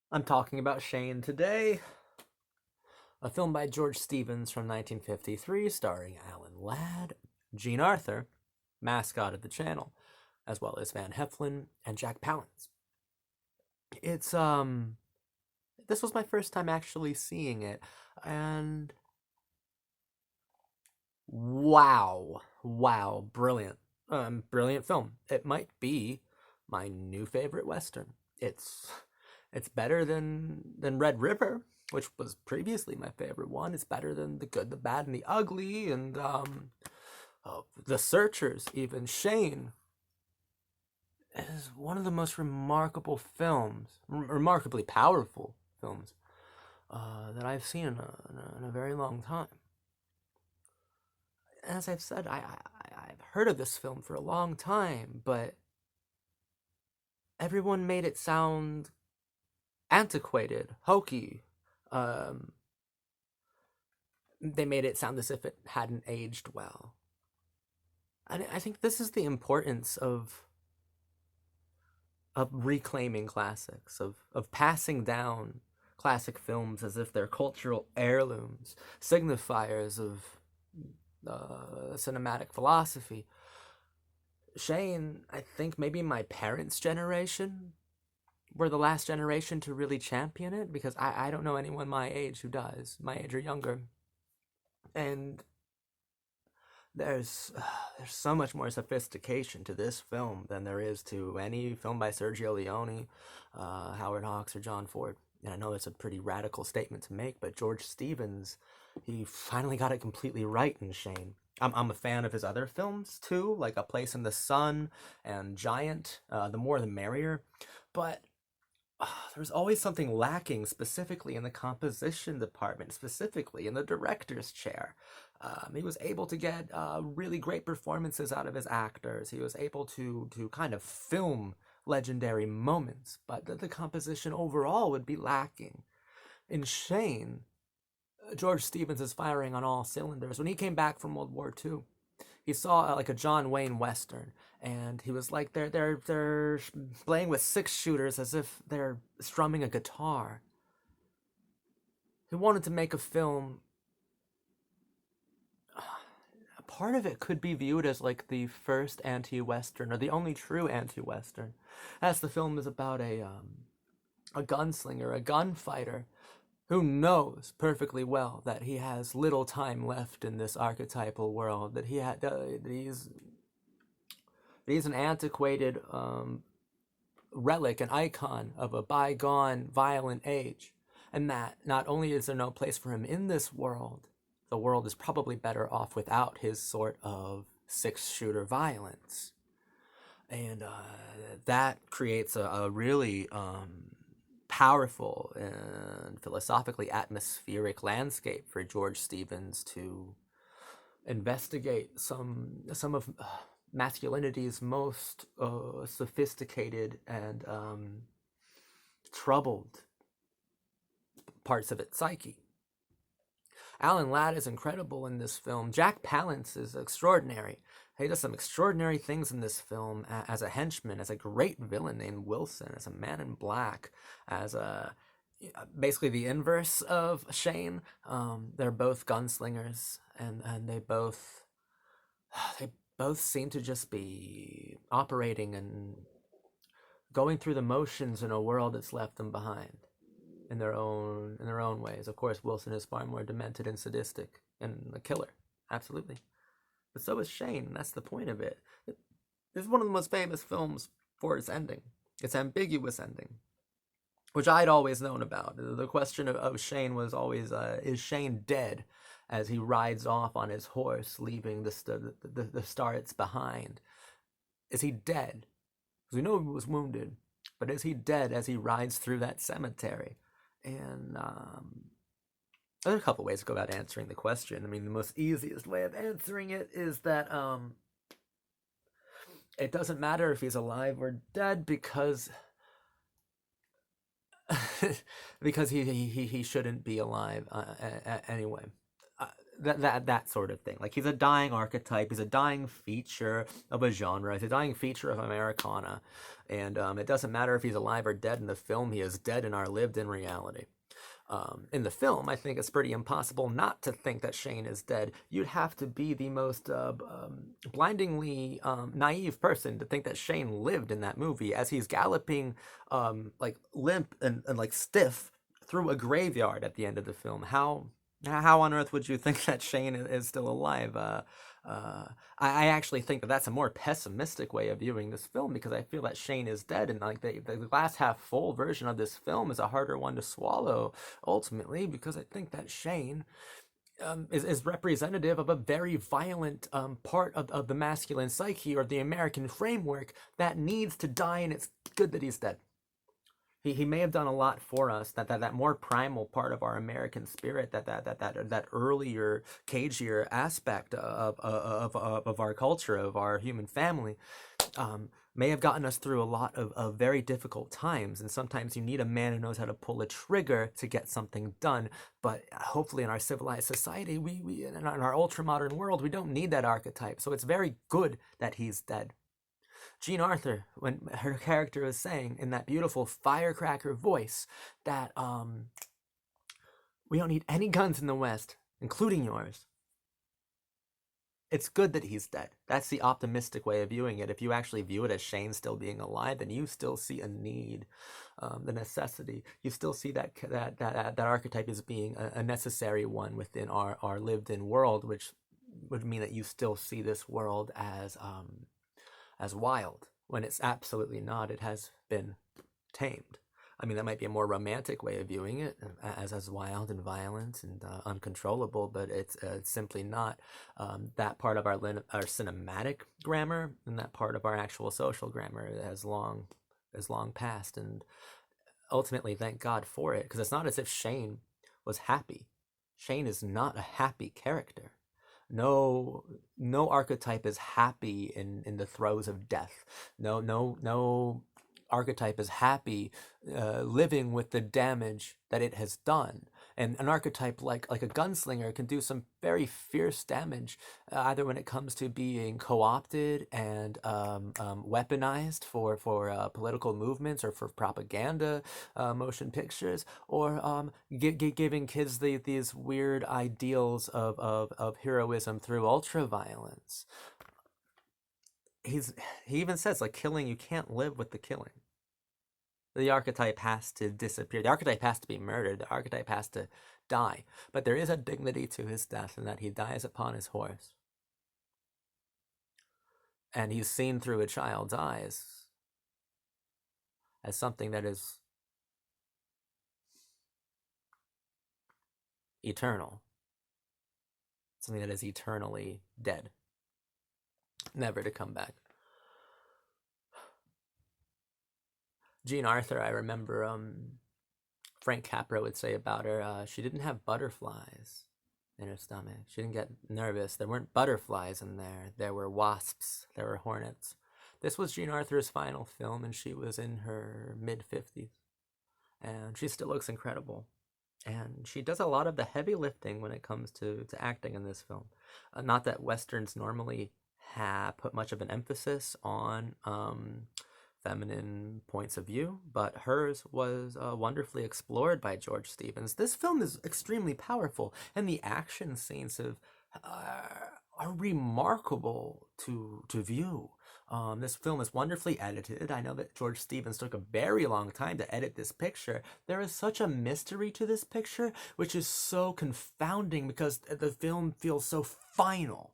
I'm talking about Shane today, a film by George Stevens from 1953 starring Alan Ladd, Jean Arthur, mascot of the channel, as well as Van Heflin and Jack Palance. It's this was my first time actually seeing it, and wow, brilliant. Brilliant film. It might be my new favorite western. It's it's better than Red River, which was previously my favorite one. It's better than The Good, the Bad, and the Ugly, and The Searchers. Even Shane is one of the most remarkably powerful films that I've seen in a very long time. As I've said, I've heard of this film for a long time, but everyone made it sound antiquated, hokey. Um, they made it sound as if it hadn't aged well. And I think this is the importance of reclaiming classics, of passing down classic films as if they're cultural heirlooms, signifiers of cinematic philosophy. Shane, I think maybe my parents' generation were the last generation to really champion it, because I don't know anyone my age who does, my age or younger. And there's so much more sophistication to this film than there is to any film by Sergio Leone, Howard Hawks, or John Ford. And I know that's a pretty radical statement to make, but George Stevens, he finally got it completely right in Shane. I'm a fan of his other films too, like A Place in the Sun and Giant. The more the merrier. But there's always something lacking, specifically in the composition department, specifically in the director's chair. He was able to get really great performances out of his actors. He was able to kind of film legendary moments, but the composition overall would be lacking. In Shane, George Stevens is firing on all cylinders. When he came back from World War II, he saw like a John Wayne Western, and he was like, they're playing with six shooters as if they're strumming a guitar. He wanted to make a film. Part of it could be viewed as like the first anti-western, or the only true anti-western, as the film is about a gunslinger, a gunfighter, who knows perfectly well that he has little time left in this archetypal world, that he's an antiquated relic, an icon of a bygone violent age, and that not only is there no place for him in this world, the world is probably better off without his sort of six-shooter violence. And that creates a really powerful and philosophically atmospheric landscape for George Stevens to investigate some of masculinity's most sophisticated and troubled parts of its psyche. Alan Ladd is incredible in this film. Jack Palance is extraordinary. He does some extraordinary things in this film as a henchman, as a great villain named Wilson, as a man in black, as a basically the inverse of Shane. They're both gunslingers, and they both seem to just be operating and going through the motions in a world that's left them behind in their own ways. Of course, Wilson is far more demented and sadistic and a killer, absolutely. But so is Shane. That's the point of it. It's one of the most famous films for its ending, its ambiguous ending, which I'd always known about. The question of Shane was always, is Shane dead, as he rides off on his horse, leaving the starets behind? Is he dead? Because we know he was wounded, but is he dead as he rides through that cemetery? And there's a couple ways to go about answering the question. I mean, the most easiest way of answering it is that it doesn't matter if he's alive or dead, because because he shouldn't be alive anyway. that sort of thing. Like he's a dying archetype. He's a dying feature of a genre. He's a dying feature of Americana, and it doesn't matter if he's alive or dead in the film. He is dead in our lived-in reality. In the film, I think it's pretty impossible not to think that Shane is dead. You'd have to be the most blindingly naive person to think that Shane lived in that movie as he's galloping like limp and like stiff through a graveyard at the end of the film. How on earth would you think that Shane is still alive? Uh, I actually think that that's a more pessimistic way of viewing this film because I feel that Shane is dead, and like the glass half full version of this film is a harder one to swallow ultimately because I think that Shane is representative of a very violent part of the masculine psyche or the American framework that needs to die, and it's good that he's dead. He may have done a lot for us. That more primal part of our American spirit, that earlier, cagier aspect of our culture, of our human family, may have gotten us through a lot of very difficult times. And sometimes you need a man who knows how to pull a trigger to get something done. But hopefully, in our civilized society, we in our ultra modern world, we don't need that archetype. So it's very good that he's dead. Jean Arthur, when her character was saying in that beautiful firecracker voice that we don't need any guns in the West, including yours. It's good that he's dead. That's the optimistic way of viewing it. If you actually view it as Shane still being alive, then you still see a need, the necessity. You still see that archetype as being a necessary one within our lived-in world, which would mean that you still see this world as wild, when it's absolutely not. It has been tamed. I mean, that might be a more romantic way of viewing it, as wild and violent and uncontrollable, but it's simply not. That part of our cinematic grammar and that part of our actual social grammar has long passed, and ultimately, thank God for it, because it's not as if Shane was happy. Shane is not a happy character. No archetype is happy in the throes of death. No archetype is happy living with the damage that it has done. And an archetype like a gunslinger can do some very fierce damage, either when it comes to being co-opted and weaponized for political movements or for propaganda, motion pictures, or giving kids these weird ideals of heroism through ultra violence. He even says, like, killing, you can't live with the killing. The archetype has to disappear. The archetype has to be murdered. The archetype has to die. But there is a dignity to his death in that he dies upon his horse. And he's seen through a child's eyes as something that is eternal. Something that is eternally dead. Never to come back. Jean Arthur, I remember Frank Capra would say about her, she didn't have butterflies in her stomach. She didn't get nervous. There weren't butterflies in there. There were wasps. There were hornets. This was Jean Arthur's final film, and she was in her mid-50s. And she still looks incredible. And she does a lot of the heavy lifting when it comes to acting in this film. Not that Westerns normally put much of an emphasis on feminine points of view, but hers was wonderfully explored by George Stevens. This film is extremely powerful, and the action scenes are remarkable to view. This film is wonderfully edited. I know that George Stevens took a very long time to edit this picture. There is such a mystery to this picture, which is so confounding because the film feels so final.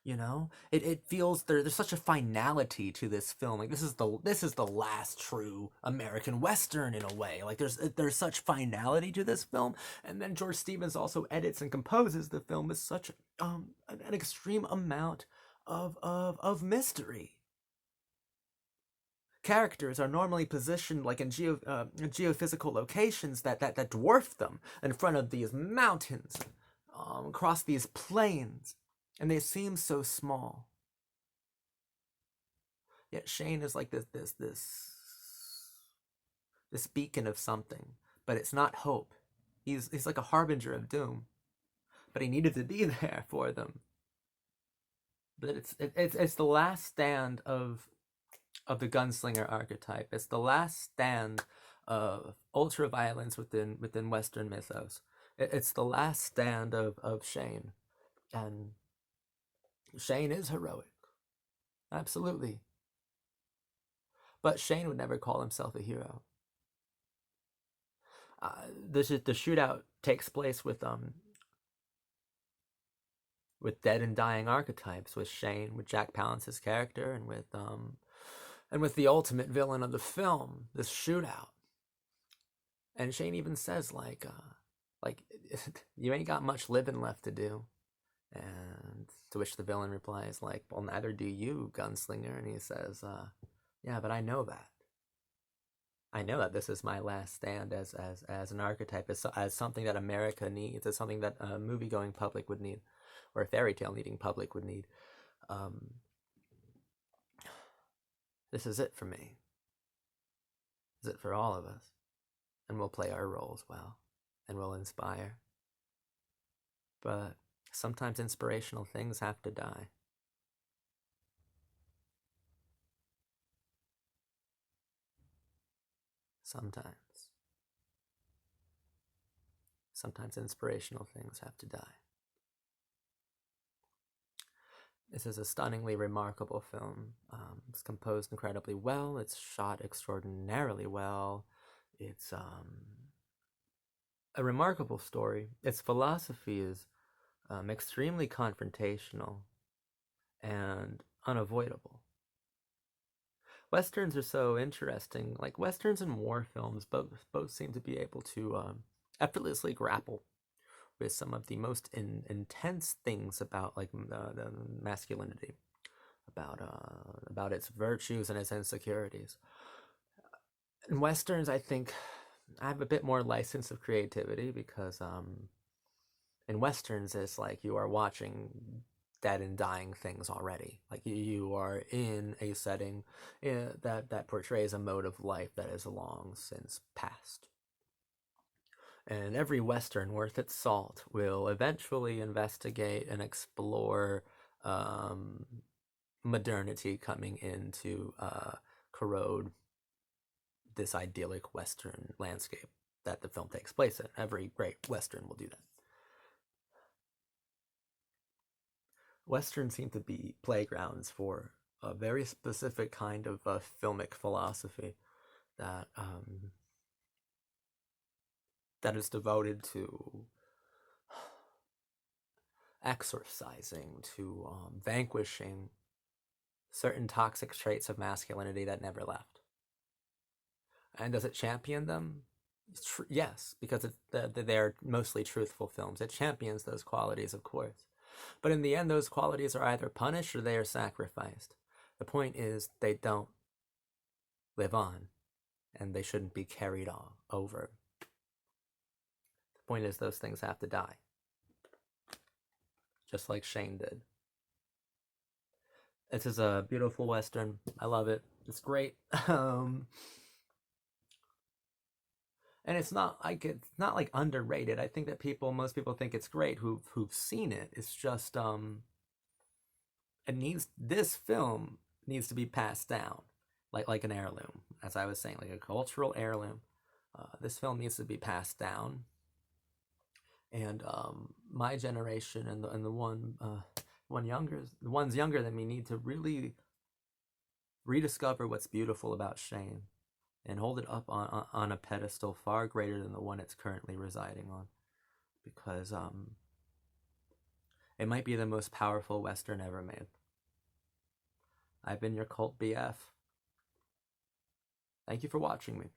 You know, it feels there's such a finality to this film. Like this is the last true American Western in a way. Like there's such finality to this film, and then George Stevens also edits and composes the film with such an extreme amount of mystery. Characters are normally positioned like in geophysical locations that dwarf them in front of these mountains, across these plains. And they seem so small. Yet Shane is like this beacon of something, but it's not hope. He's like a harbinger of doom. but he needed to be there for them. But it's the last stand of the gunslinger archetype. It's the last stand of ultra violence within Western mythos. It's the last stand of Shane, and Shane is heroic, absolutely. But Shane would never call himself a hero. The shootout takes place with dead and dying archetypes, with Shane, with Jack Palance's character, and with the ultimate villain of the film, this shootout. And Shane even says like you ain't got much living left to do. And to which the villain replies like, well, neither do you, gunslinger. And he says, yeah, but I know that. I know that this is my last stand as an archetype, as something that America needs, as something that a movie-going public would need, or a fairy tale needing public would need. This is it for me. This is it for all of us. And we'll play our roles well, and we'll inspire. But sometimes inspirational things have to die. Sometimes inspirational things have to die. This is a stunningly remarkable film. It's composed incredibly well. It's shot extraordinarily well. It's a remarkable story. Its philosophy is extremely confrontational and unavoidable. Westerns are so interesting. Like Westerns and war films both seem to be able to effortlessly grapple with some of the most intense things about like the masculinity, about its virtues and its insecurities. In Westerns, I think I have a bit more license of creativity because in Westerns, it's like you are watching dead and dying things already. Like you are in a setting that portrays a mode of life that is long since past. And every Western worth its salt will eventually investigate and explore modernity coming in to corrode this idyllic Western landscape that the film takes place in. Every great Western will do that. Westerns seem to be playgrounds for a very specific kind of filmic philosophy that that is devoted to exorcising, to vanquishing certain toxic traits of masculinity that never left. And does it champion them? Yes, because they're mostly truthful films. It champions those qualities, of course. But in the end, those qualities are either punished or they are sacrificed. The point is, they don't live on, and they shouldn't be carried on over. The point is, those things have to die. Just like Shane did. This is a beautiful Western. I love it. It's great. And it's not like underrated. I think that most people think it's great who've seen it. It's just this film needs to be passed down like an heirloom, as I was saying, like a cultural heirloom. This film needs to be passed down, and my generation and the ones younger than me need to really rediscover what's beautiful about Shane and hold it up on a pedestal far greater than the one it's currently residing on, because it might be the most powerful Western ever made. I've been your cult BF. Thank you for watching me.